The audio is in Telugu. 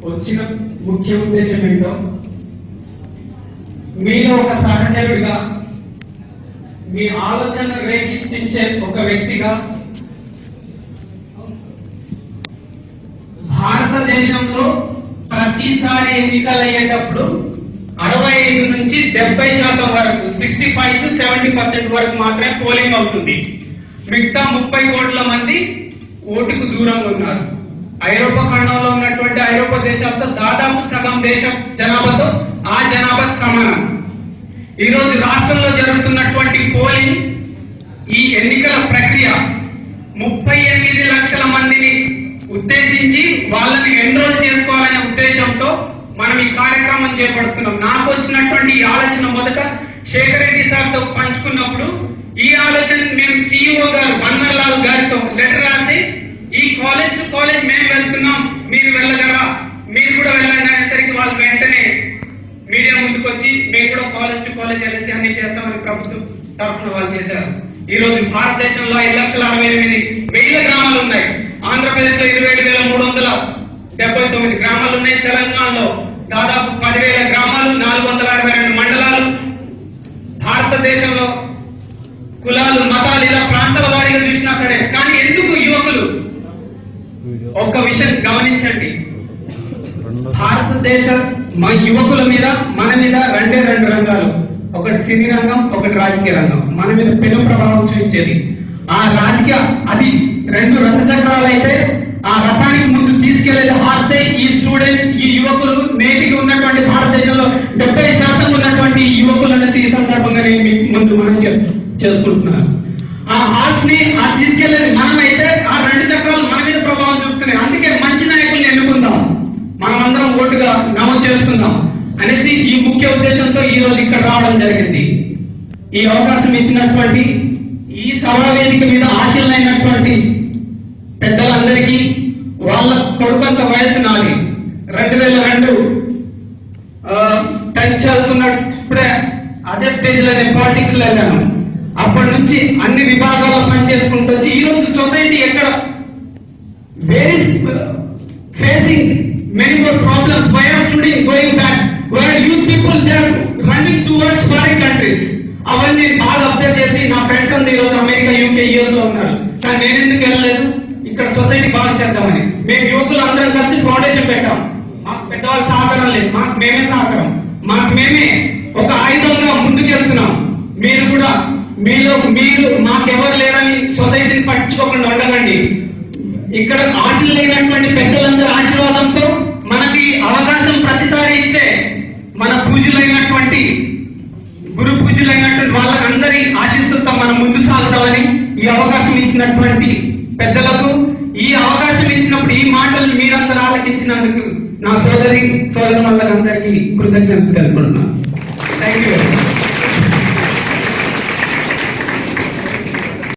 వచ్చిన ముఖ్య ఉద్దేశం ఏంటో మీలో ఒక సహచరుడిగా మీ ఆలోచనను రేకెత్తించే ఒక వ్యక్తిగా భారతదేశంలో ప్రతిసారి ఎన్నికలు అయ్యేటప్పుడు 65 నుంచి 70% వరకు 65 to 70% వరకు మాత్రమే పోలింగ్ అవుతుంది. మిగతా 30 కోట్ల మంది ఓటుకు దూరంగా ఉన్నారు. ఐరోపా ఖండంలో ఉన్నటువంటి ఐరోపా దేశాలతో దాదాపు సగం దేశం జనాభాతో ఆ జనాభా సమానం. ఈ రోజు రాష్ట్రంలో జరుగుతున్నటువంటి పోలింగ్ ఈ ఎన్నికల ప్రక్రియ 38 లక్షల మందిని ఉద్దేశించి వాళ్ళని ఎన్రోల్ చేసుకోవాలనే ఉద్దేశంతో మనం ఈ కార్యక్రమం చేపడుతున్నాం. నాకు వచ్చినటువంటి ఈ ఆలోచన మొదట శేఖర్ రెడ్డి సార్తో పంచుకున్నప్పుడు ఈ ఆలోచన మేము CEO గారు బన్వర్లాల్ గారితో లెటర్ రాసి ఈ కాలేజ్ మేము వెళ్తున్నాం, మీరు వెళ్ళగలరా, మీరు కూడా వెళ్ళండి అనేసరికి వాళ్ళు వెంటనే మీడియా ముందుకు వచ్చి మేము కూడా కాలేజ్ టు కాలేజ్ వెళ్ళేసి అన్ని చేస్తామని ప్రభుత్వం తరఫున వాళ్ళు చేశారు. ఈ రోజు భారతదేశంలో 5,68,000 గ్రామాలు ఉన్నాయి. ఆంధ్రప్రదేశ్ లో 27,379 గ్రామాలు ఉన్నాయి. తెలంగాణలో దాదాపు 10,000 గ్రామాలు, 452 మండలాలు. భారతదేశంలో కులాలు, మతాలు ఇలా ప్రాంతాల వారీగా చూసినా సరే, కానీ ఎందుకు యువకులు ఒక్క విషయం గమనించండి, భారతదేశ మా యువకుల మీద మన మీద రెండు రంగాలు, ఒకటి సినీ రంగం, ఒకటి రాజకీయ రంగం మన మీద పెను ప్రభావం చూపించేది. ఆ రాజకీయ అది 2 రథ చక్రాలు అయితే ఆ రథానికి ముందు తీసుకెళ్లేది హార్సే ఈ స్టూడెంట్స్, ఈ యువకులు. నేటికి ఉన్నటువంటి భారతదేశంలో 70% ఉన్నటువంటి యువకులు అనేసి ఈ సందర్భంగా నేను ముందు మనం చేసుకుంటున్నాను. ఆ హార్స్ ని తీసుకెళ్లేది మనమైతే ఆ 2 చక్రాలు మన మీద ప్రభావం చూపుతున్నాయి. అందుకే మంచి నాయకుల్ని ఎన్నుకుందాం, మనమందరం ఓటుగా నమోదు చేసుకుందాం అనేసి ఈ ముఖ్య ఉద్దేశంతో ఈ రోజు ఇక్కడ రావడం జరిగింది. ఈ అవకాశం ఇచ్చినటువంటి ఈ సభా వేదిక మీద ఆశీలైనటువంటి పెద్దలందరికీ, వాళ్ళ కొడుకంత వయసు నాది. 2002 10th చదువుకున్నప్పుడే అదే స్టేజ్ లో నేను పాలిటిక్స్ లో వెళ్ళాను. అప్పటి నుంచి అన్ని విభాగాల్లో పనిచేసుకుంటూ వచ్చి ఈ రోజు సొసైటీ ఎక్కడ where is facing many more problems. Why are students going back? Where youth people they are running towards foreign countries. అవన్నీ బాగా అబ్జర్వ్ చేసి నా ఫ్రెండ్స్ అందరూ ఈ రోజు అమెరికా, UK, US లో ఉన్నారు. కానీ నేను ఎందుకు వెళ్ళలేదు, ఇక్కడ సొసైటీ బాగా చేద్దామని. మేము యువకులు అందరం కలిసి ఫౌండేషన్ పెట్టాం. మాకు పెద్దవాళ్ళ సహకారం లేదు, మాకు మేమే సహకారం, మాకు మేమే ఒక ఆయుధంగా ముందుకు వెళ్తున్నాం. మీరు కూడా మీరు మాకెవరు లేరని సొసైటీని పట్టించుకోకుండా ఉండకండి. ఇక్కడ ఆశలు లేనటువంటి పెద్దలందరూ ఆశీర్వాదంతో మనకి అవకాశం ప్రతిసారి ఇచ్చే మన పూజలైనటువంటి గురు పూజలైనటువంటి వాళ్ళకందరి ఆశీస్సులతో మనం ముందు సాగుతామని ఈ అవకాశం ఇచ్చినటువంటి పెద్దలకు, ఈ అవకాశం ఇచ్చినప్పుడు ఈ మాటలు మీరందరూ ఆలకించినందుకు నా సోదరులందరికీ కృతజ్ఞతలు తెలుపుకుంటున్నాను. Thank you.